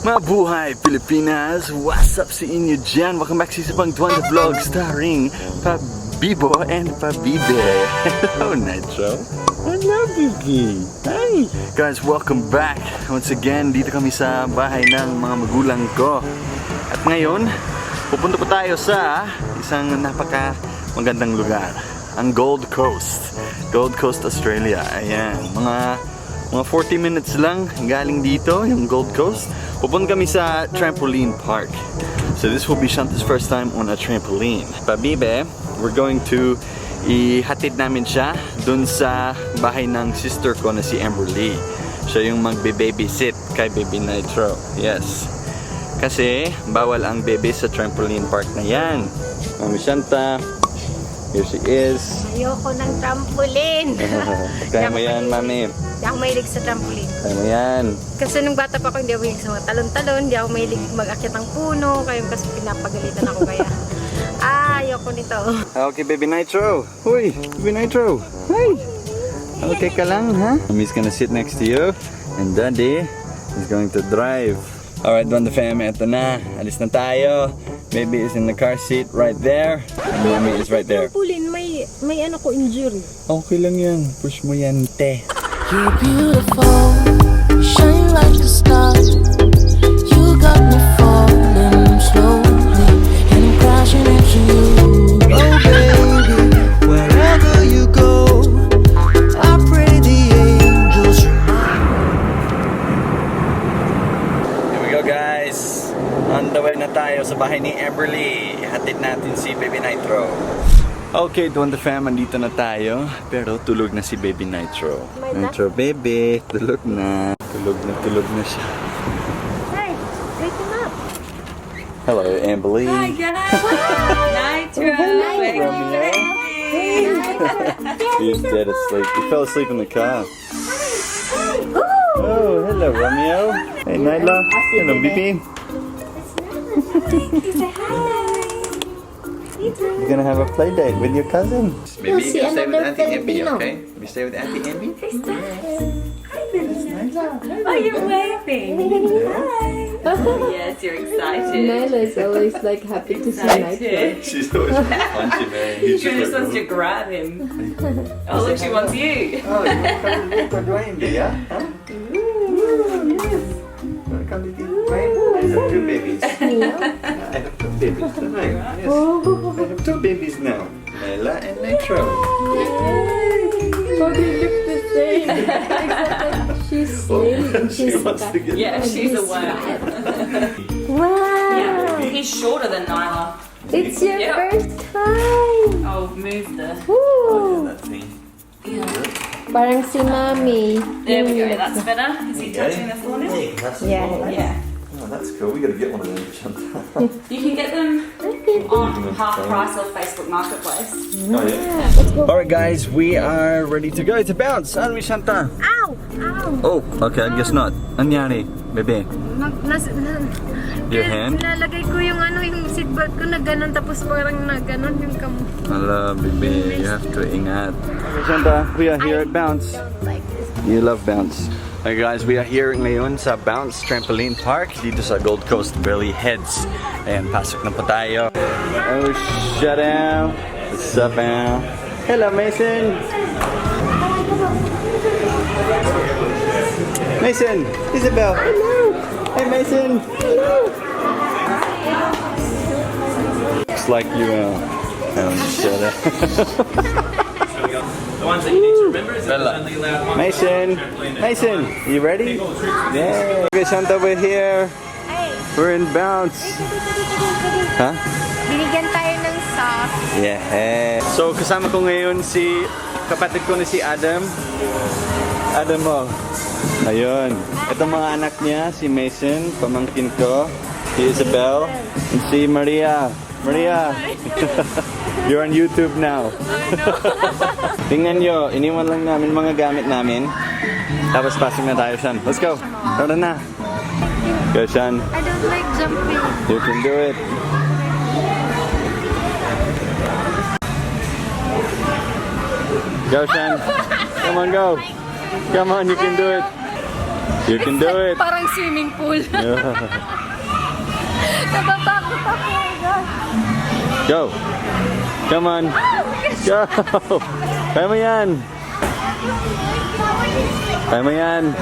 Mabuhay Pilipinas! What's up sa inyo dyan? Welcome back sa isa pang Dwantro Vlog starring Pabibo and Pabibe. Hello Nitro. Hello Bibi. Hi! Guys, welcome back. Once again, dito kami sa bahay ng mga magulang ko. At ngayon, pupunta pa tayo sa isang napaka magandang lugar. Ang Gold Coast. Gold Coast, Australia. Ayan, mga 40 minutes lang galing dito, yung Gold Coast. Pupunta kami sa trampoline park. So this will be Shanta's first time on a trampoline. Pabibe, we're going to ihatid namin siya dun sa bahay ng sister ko na si Amberly. Siya yung magbe-babysit kay Baby Nitro. Yes. Kasi bawal ang bebe sa trampoline park na yan. Mami Shanta, here she is. Ayoko ng trampoline. Kaya mo yan, Mami. Hindi ako mahilig sa trampoline. Kaya mo yan. Kasi nung bata pa ako, hindi ako mahilig sa mga talon-talon. Hindi ako mahilig mag-akyat ng puno. Kaya kasi pinapagalitan ako kaya. Ayoko nito. Okay, Baby Nitro. Uy, Baby Nitro. Hi. Okay ka lang, ha? Mommy's gonna sit next to you. And Daddy is going to drive. Alright, Dwantro Fam, eto na. Alis na tayo. Baby is in the car seat right there. And Mommy is right there. Trampoline, may ano ko injury. Okay lang yan. Push mo yan, te. You're beautiful, shine like a star. You got me falling slowly, and I'm crashing into you. Oh baby, wherever you go, I pray the angels. Here we go, guys. On the way na tayo sa bahay ni Amberly. Hatid natin si Baby Nitro. Okay, Dwantro Fam, andito na tayo. Pero tulog na si Baby Nitro. Nitro baby, tulog na. Tulog na siya. Hey, wake him up. Hello, Amberly. Hi guys! Nitro! Romeo. He's dead asleep. He fell asleep in the car. Oh, hello, Romeo. Hey, Nyla. Hello, Bibi. You're gonna have a play date with your cousin. Maybe you can stay with Auntie Amby, okay? You stay with Auntie Amby? Oh, you're waving! Hi! Yes, you're excited. Nyla is always like happy to see Nitro. Excited. She's always punching me. She just wants to grab him. Oh, look, she wants you. Oh, you want to come to for Dwaine, do ya? Huh? You want to come to Dwaine? I have two babies. I have two babies tonight. Yes. I have two babies now. Nyla and Nitro. Oh, they look the same. She's sleeping. She wants to get Yeah, she's a worm. Wow. Yeah, he's shorter than Nyla. It's your Yep. first time. Oh, move the... Woo. that thing. Parang si Mami. There we go, that's better. Is he touching the floor now? Yeah. Yeah. Oh, that's cool. We gotta get one of them, Shanta. You can get them on half price of Facebook Marketplace. Oh, yeah. Alright, guys, we are ready to go. It's a bounce. Aren't we, Shanta? Ow! Ow! Oh, okay, I guess not. Anyari, bebe? Your hand? Nilalagay ko yung yung seatbelt ko na ganun tapos parang na ganun yung Hello, bebe. You have to ingat. Shanta, we are here at Bounce. don't like this. You love Bounce. Okay, guys, we are here ngayon sa Bounce Trampoline Park dito sa Gold Coast Valley Heads. Ayan, pasok na po tayo. Oh, shut down. What's up, man? Hello, Mason. Mason, Isabel. Hello. Hey, Mason. Hello. Looks like you shut up. The ones that you need to remember is that there's only allowed one. Mason, you ready? Yeah. Okay, Shanta, we're here. Hey! We're in Bounce. Huh? Binigyan tayo ng sauce. Yeah. So, kasama ko ngayon si kapatid ko na si Adam. Adam mo. Ayun. Itong mga anak niya, si Mason, pamangkin ko, si Isabel, and si Maria. Maria, you're on YouTube now. Tingnan nyo, iniwan lang namin mga gamit namin. Tapos pasok na tayo, Shan. Let's go. Tara na. Go, Shan. I don't like jumping. You can do it. Go, Shan. Come on, go. Come on, you can do it. You can do it. Parang swimming pool. Natatakot ako. Go. Come on. Go. Kaya mo yan. Kaya mo yan.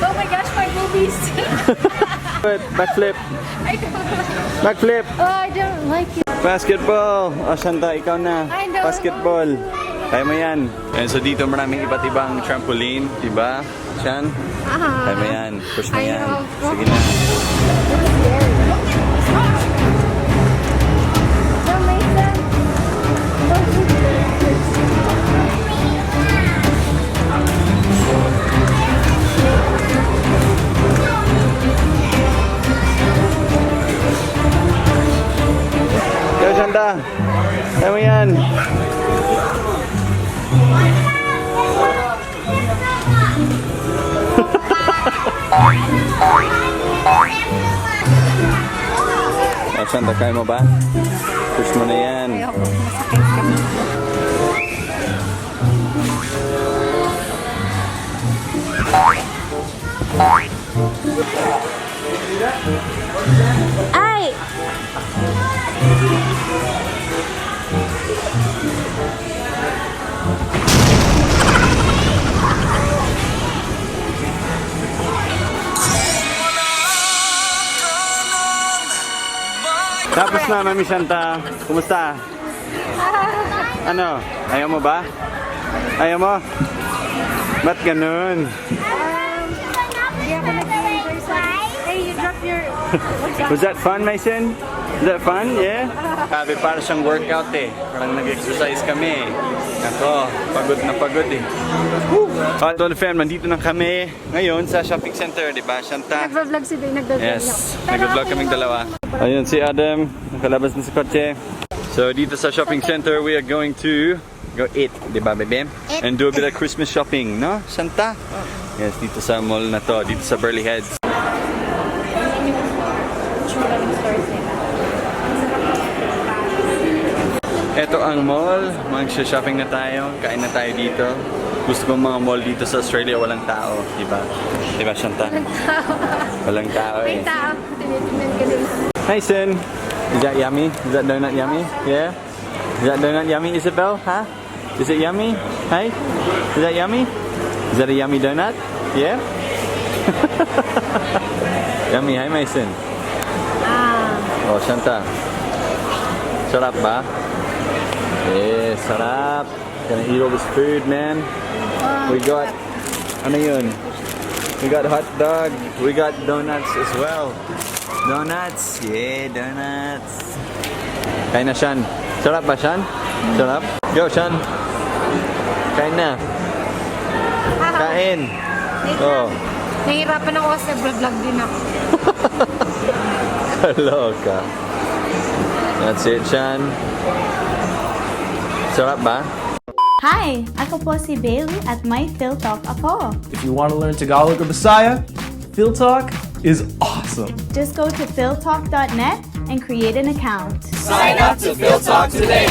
Oh my gosh, my boobies. Backflip. I don't Backflip. Oh, I don't like it. Basketball. O, Shanta, ikaw na. I know. Basketball. Kaya mo yan. And so dito maraming iba't ibang trampoline. Diba? Shan? Kaya mo yan. Push mo I yan. know. Sige na. Go, Shanta. Kaya mo yan. Oh, Shanta, kaya mo ba? Push mo na yan. Ayoko, masakit kami. Ay! Tapos na, Mami Shanta. Kumusta? Ano? Ayaw mo ba? Ayaw mo? Ba't ganun? Hindi ako nag-enjoy sa... Hey, you dropped your... Was that fun, Mason? Was that fun? Yeah? Sabi, para siyang workout eh. Parang nag-exercise kami. Ako, pagod eh. Dwantro Fam, nandito na kami ngayon sa shopping center, di ba, Shanta? Nagva-vlog si Dwaine, nagda-vlog Yes, nag-vlog kaming dalawa. Ayun, si Adam, nakalabas na sa kotse. So, dito sa shopping center, we are going to go eat, di ba, baby? And do a bit of Christmas shopping, no, Shanta? Yes, dito sa mall na to, dito sa Burley Heads. Ito ang mall, mag-shopping na tayo, kain na tayo dito. Gusto kong mga mall dito sa Australia, walang tao, di ba? Di ba, Shanta? Walang tao eh. May tao, tinitingnan ka din. Hi, Sin. Is that yummy? Is that donut yummy? Yeah? Is that donut yummy, Isabel? Huh? Is it yummy? Hi? Is that yummy? Is that a yummy donut? Yeah? Yummy. Hi, Mason. Oh, Shanta. Sarap ba? Yeah, sarap. Gonna eat all this food, man. We got, ano yun? We got hot dog. We got donuts as well. Donuts. Yeah, donuts. Kain na, Shan. Sarap ba, Shan? Sarap? Go, Shan. Kain na. Kain. Oh. Nahihirapan ako kasi vlog din ako. Kaloka. That's it, Shan. Sarap ba? Hi! Ako po si Bailey at may Phil Talk ako. If you want to learn Tagalog or Bisaya, Phil Talk is awesome. Just go to philtalk.net and create an account. Sign up to Phil Talk today.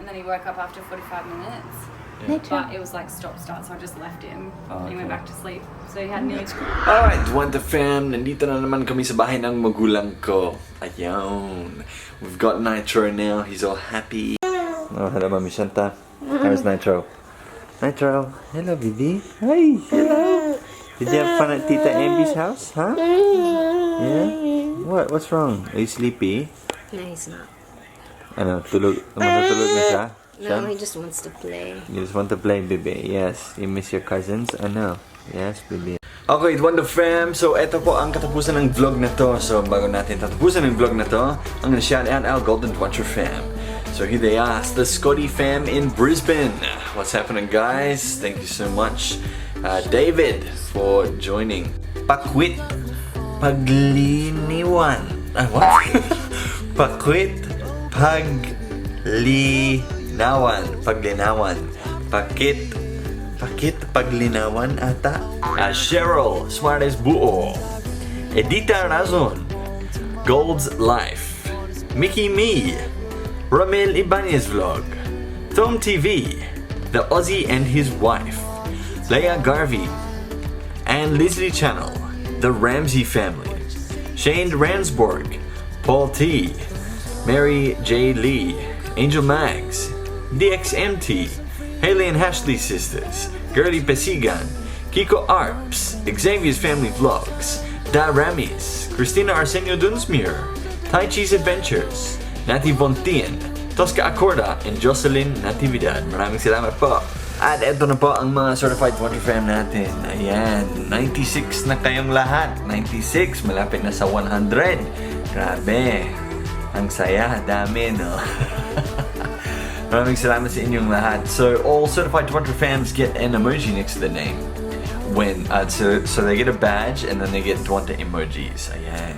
And then he woke up after 45 minutes. Nitro. But it was like stop-start, so I just left him. And he went back to sleep. So he had nearly... Alright, Dwantro Fam, nandito na naman kami sa bahay ng magulang ko. Ayun. We've got Nitro now. He's all happy. Oh, hello, Mami Shanta. How's Nitro? Nitro. Hello, baby. Hi. Hello. Did you have fun at Tita Amby's house? Huh? Yeah? What? What's wrong? Are you sleepy? No, he's not. Ano, tulog? Matutulog na siya? No, he just wants to play. You just want to play, baby. Yes. You miss your cousins? I know. Yes, baby. Okay, Dwantro Fam. So, ito po ang katapusan ng vlog na to. So, bago natin tatapusan ng vlog na to, I'm gonna shout out our golden Dwantro Fam. So, here they are. It's the Scotty Fam in Brisbane. What's happening, guys? Thank you so much, David, for joining. Pakwit Pagliniwan. What? Pakwit Paglinawan. Paglinawan. Pakit Paglinawan ata. Cheryl Suarez Buo. Edita Razon. Gold's Life. Mickey Me, Ramil Ibanez Vlog, Thom TV, The Aussie and His Wife, Leia Garvey, and Leslie Channel, The Ramsey Family, Shane Ransborg, Paul T, Mary J. Lee, Angel Mags, DXMT, Haley and Ashley Sisters, Gertie Pesigan, Kiko Arps, Xavier's Family Vlogs, Da Ramis, Christina Arsenio Dunsmuir, Tai Chi's Adventures, Nati Bontien, Tosca Acorda, and Jocelyn Natividad. Maraming salamat po. At eto na po ang mga Certified Dwantro Fam natin. Ayan, 96 na kayong lahat. 96, malapit na sa 100. Grabe. Ang saya, dami, no? Maraming salamat sa inyong lahat. So, all Certified Dwantro Fams get an emoji next to the name. So they get a badge and then they get Dwantro emojis. Ayan.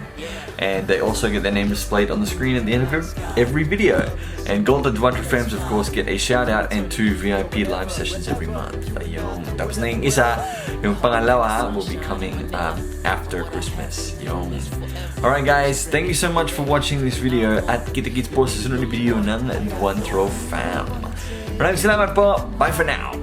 And they also get their name displayed on the screen at the end of every video. And Golden Dwantro Fams, of course, get a shout out and 2 VIP live sessions every month. Ayun. Tapos na yung isa, yung pangalawa will be coming after Christmas. Ayun. Alright guys, thank you so much for watching this video at kita-kits po sa sunod na video ng Dwantro Fam. Maraming salamat po. Bye for now.